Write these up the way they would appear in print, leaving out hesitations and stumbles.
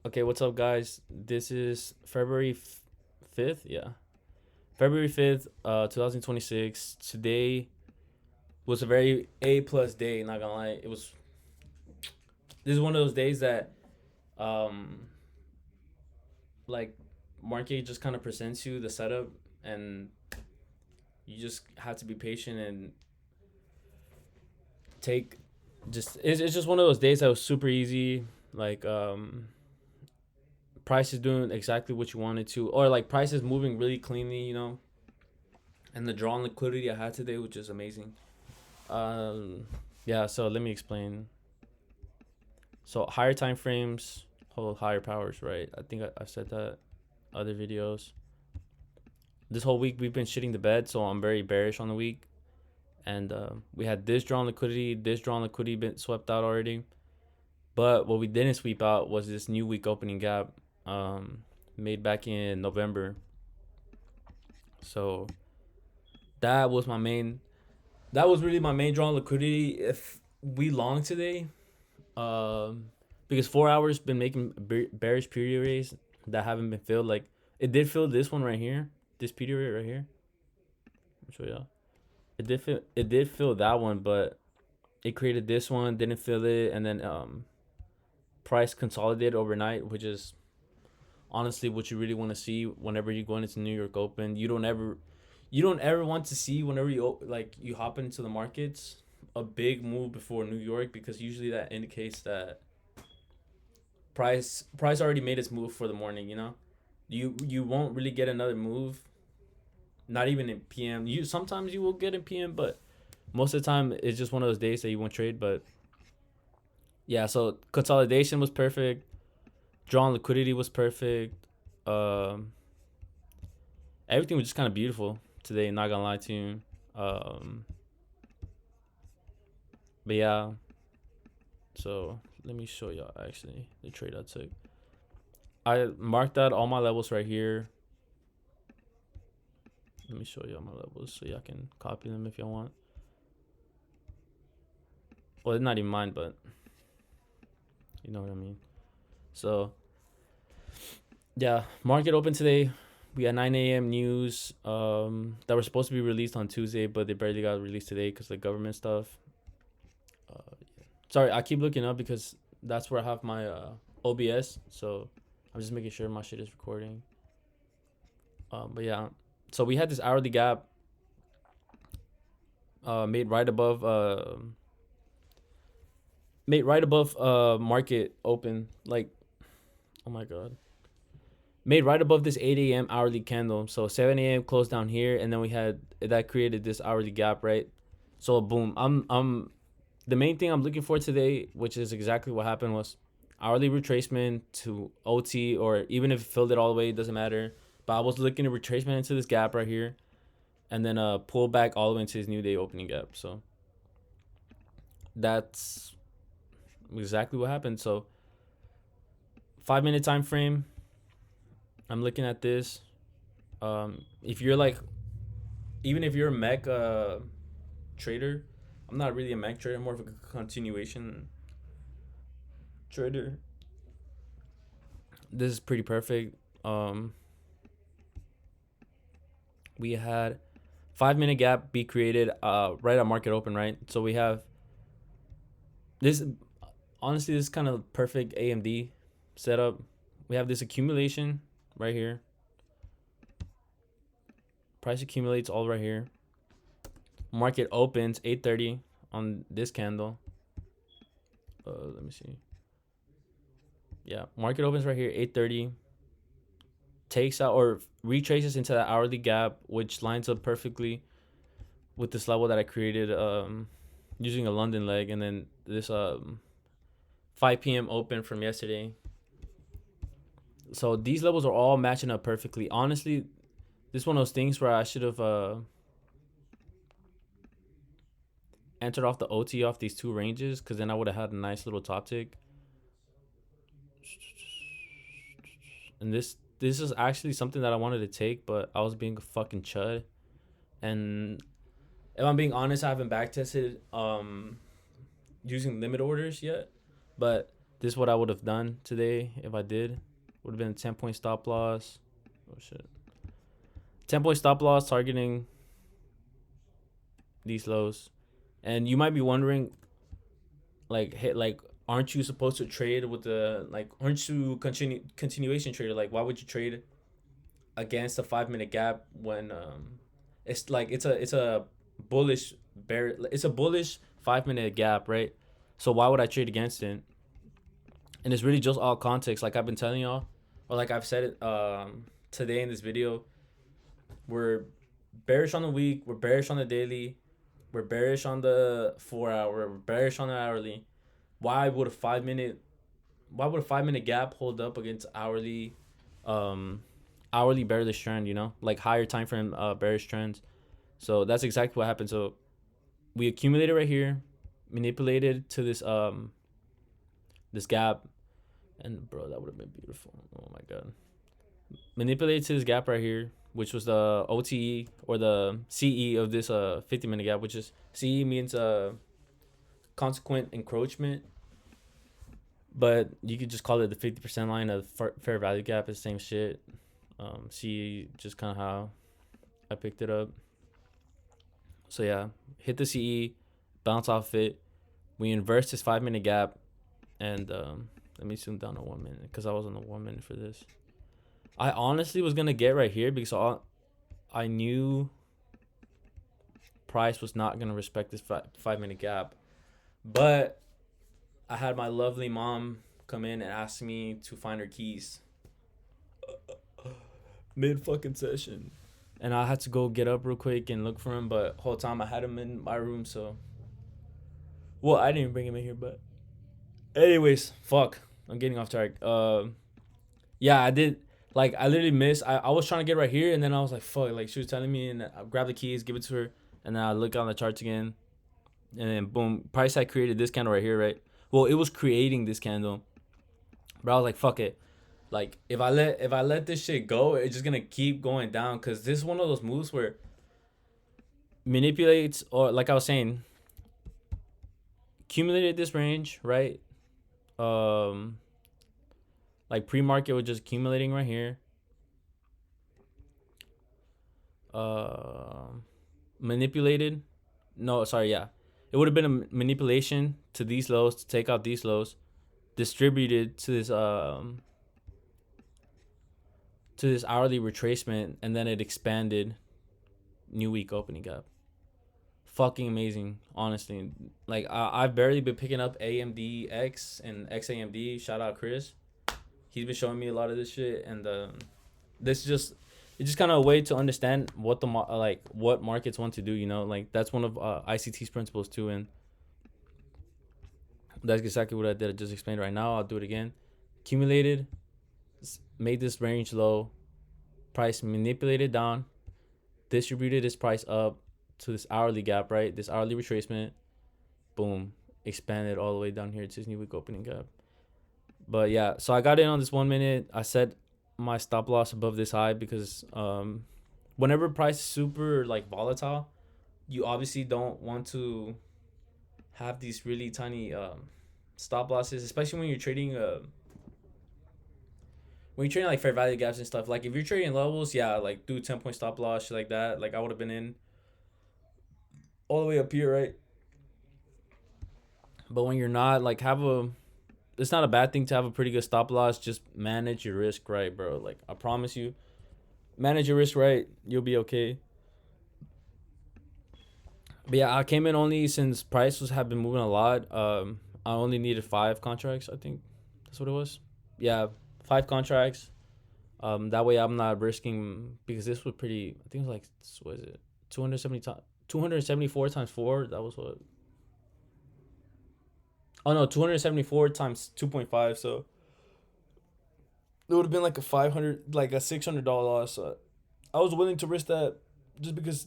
Okay, what's up, guys? This is February 5th. Yeah. February 5th, 2026. Today was a very A plus day, not gonna lie. This is one of those days that, um, like, market just kind of presents you the setup, and you just have to be patient and take it's just one of those days that was super easy. Like, price is doing exactly what you wanted to, or like price is moving really cleanly. And the draw on liquidity I had today, which is amazing. Um, yeah. So let me explain. So higher time frames hold higher powers, right? I think I've said that other videos. This whole week we've been shitting the bed, so I'm very bearish on the week. And we had this draw on liquidity, been swept out already. But what we didn't sweep out was this new week opening gap, um, made back in November. So that was my main. That was really my main draw on liquidity. If we long today, Um, because 4 hours been making bearish period rays that haven't been filled. Like it did fill this one right here, this period ray right here. I'll show y'all. It did fill that one, but it created this one, didn't fill it, and then price consolidated overnight, which is honestly what you really want to see whenever you're going into New York Open. You don't ever want to see whenever you hop into the markets a big move before New York, because usually that indicates that price already made its move for the morning. You won't really get another move, not even in PM. You sometimes you will get in PM, but most of the time it's just one of those days that you won't trade. But yeah, so consolidation was perfect, drawn liquidity was perfect. um Everything was just kind of beautiful today, not gonna lie to you. But yeah, so let me show y'all actually the trade I took. I marked out all my levels right here. Let me show y'all my levels so y'all can copy them if y'all want. Well, it's not even mine, but you know what I mean. So yeah, market open today. We had 9 a.m. news that were supposed to be released on Tuesday, but they barely got released today because of the government stuff. Uh, Sorry, I keep looking up because that's where I have my OBS. So I'm just making sure my shit is recording. But yeah, so we had this hourly gap made right above market open. Like, oh my god, made right above this 8 a.m. hourly candle. So 7 a.m. closed down here, and then we had that created this hourly gap, right? So boom, I'm the main thing I'm looking for today, which is exactly what happened, was hourly retracement to OT, or even if it filled it all the way, it doesn't matter. But I was looking at retracement into this gap right here, and then pull back all the way into his new day opening gap. So that's exactly what happened. So 5 minute time frame, I'm looking at this. If you're like, even if you're a mech trader, I'm not really a mech trader, I'm more of a continuation trader. This is pretty perfect. We had 5 minute gap be created right at market open, right? So we have this. Honestly, this is kind of perfect AMD setup. We have this accumulation right here. Price accumulates all right here. Market opens 8:30 on this candle. Let me see. Yeah, market opens right here 8:30. Takes out or retraces into that hourly gap, which lines up perfectly with this level that I created using a London leg, and then this 5 p.m. open from yesterday. So these levels are all matching up perfectly. Honestly, this is one of those things where I should have entered off the OT off these two ranges, because then I would have had a nice little top tick. And this is actually something that I wanted to take, but I was being a fucking chud. And if I'm being honest, I haven't back tested using limit orders yet. But This is what I would have done today if I did. Would have been a 10-point stop loss. Oh shit. 10-point stop loss targeting these lows. And you might be wondering, like, hey, like, aren't you supposed to trade with the, like, aren't you continuation trader? Like, why would you trade against a 5 minute gap when it's like it's a bullish bear, it's a bullish 5 minute gap, right? So why would I trade against it? And it's really just all context, like I've been telling y'all, or like I've said it today in this video. We're bearish on the week, we're bearish on the daily, we're bearish on the 4 hour, we're bearish on the hourly. Why would a 5 minute gap hold up against um hourly bearish trend, you know, like higher time frame bearish trends? So that's exactly what happened. So we accumulated right here, manipulated to this gap, and bro, that would have been beautiful. Oh my god. Manipulated to this gap right here, which was the OTE or the CE of this 50-minute gap, which is CE means consequent encroachment, but you could just call it the 50% line of fair value gap. It's the same shit. CE just kind of how I picked it up. So yeah, hit the CE, bounce off it. We inverse this 5 minute gap, and let me zoom down to 1 minute because I was on the 1 minute for this. I honestly was gonna get right here because I knew price was not gonna respect this 5 minute gap, but I had my lovely mom come in and ask me to find her keys mid fucking session, and I had to go get up real quick and look for him. But whole time I had him in my room, so well I didn't bring him in here. But anyways, fuck, I'm getting off track. Yeah, I did. Like, I literally missed. I was trying to get right here, and then I was like, fuck. Like, she was telling me, and I grabbed the keys, give it to her, and then I look on the charts again, and then boom, price had created this candle right here, right? Well, it was creating this candle, but I was like, fuck it. Like, if I let this shit go, it's just gonna keep going down, cause this is one of those moves where manipulates, or like I was saying, accumulated this range, right? Um, like pre-market was just accumulating right here. Manipulated. No, sorry, yeah. It would have been a manipulation to these lows to take out these lows, distributed to this hourly retracement, and then it expanded new week opening gap. Fucking amazing, honestly. Like I've barely been picking up AMDX and XAMD. Shout out Chris. He's been showing me a lot of this shit, and this just it's just kind of a way to understand what what markets want to do, you know. Like that's one of ICT's principles too, and that's exactly what I did. I just explained right now. I'll do it again. Accumulated, made this range low, price manipulated down, distributed this price up to this hourly gap, right? This hourly retracement, boom, expanded all the way down here to this new week opening gap. But yeah, so I got in on this 1 minute. I set my stop loss above this high because whenever price is super like volatile, you obviously don't want to have these really tiny stop losses, especially when you're trading like fair value gaps and stuff. Like if you're trading levels, yeah, like do 10-point stop loss, shit like that. Like I would have been in all the way up here, right? But when you're not, like it's not a bad thing to have a pretty good stop loss. Just manage your risk right, bro. Like I promise you, manage your risk right, you'll be okay. But yeah, I came in only since prices have been moving a lot. I only needed 5 contracts. I think that's what it was. Yeah, 5 contracts. That way I'm not risking, because this was pretty. I think it was like, what is it? 274 times 4. That was what. Oh no, 274 times 2.5. So it would have been like a 500, like a $600 loss. So I was willing to risk that just because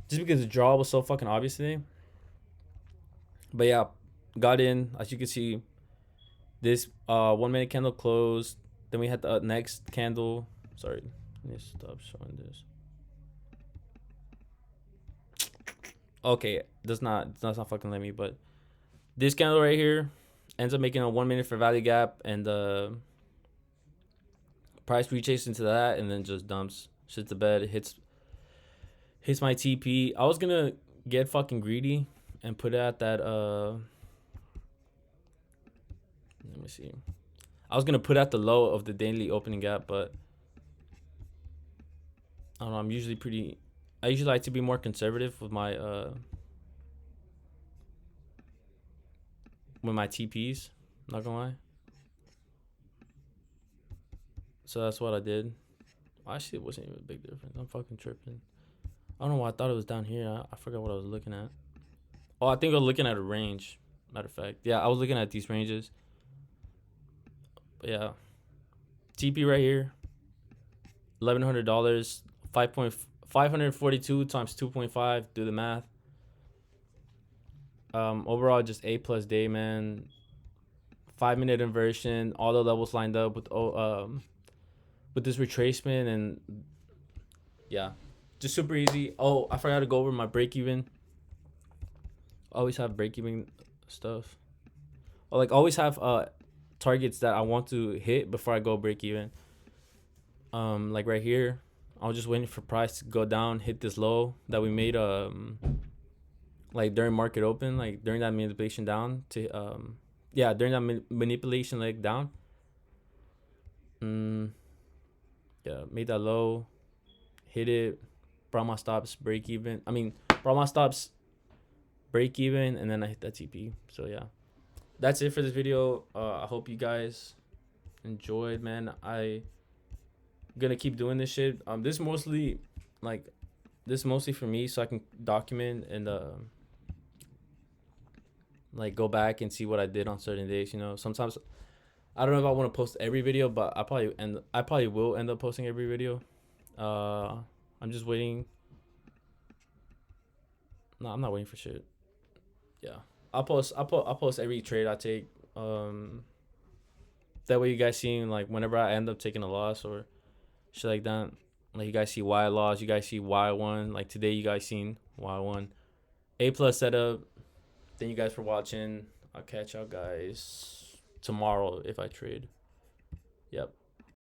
just because the draw was so fucking obvious today. But yeah, got in. As you can see, this 1 minute candle closed. Then we had the next candle. Sorry, let me stop showing this. Okay, that's not fucking let me. But this candle right here, ends up making a 1 minute for value gap, and price rechases into that, and then just dumps shit to bed. It hits my TP. I was gonna get fucking greedy and put it at that let me see. I was gonna put at the low of the daily opening gap, but I don't know. I usually like to be more conservative with my TPs. Not gonna lie. So that's what I did. Actually, it wasn't even a big difference. I'm fucking tripping. I don't know why I thought it was down here. I forgot what I was looking at. Oh, I think I was looking at a range. Matter of fact, yeah, I was looking at these ranges. But yeah, TP right here, $1,100, 542 times 2.5. Do the math. Overall, just A plus day, man. 5 minute inversion, all the levels lined up with this retracement, and yeah, just super easy. Oh, I forgot to go over my break even. Always have break even stuff. Or like always have targets that I want to hit before I go break even. Like right here, I was just waiting for price to go down, hit this low that we made like during market open, like during that manipulation down to during that manipulation leg down. Yeah, made that low, hit it, brought my stops break even. Brought my stops break even, and then I hit that TP. So yeah, that's it for this video. I hope you guys enjoyed, man. I gonna keep doing this shit. This mostly for me, so I can document and like go back and see what I did on certain days. You know, sometimes I don't know if I want to post every video, but I probably will end up posting every video. I'm just waiting. No, I'm not waiting for shit. Yeah, I'll post every trade I take. That way you guys seeing like whenever I end up taking a loss or shit like that. Like you guys see why I lost, you guys see why I won. Like today you guys seen why I won. A plus setup. Thank you guys for watching. I'll catch y'all guys tomorrow if I trade. Yep.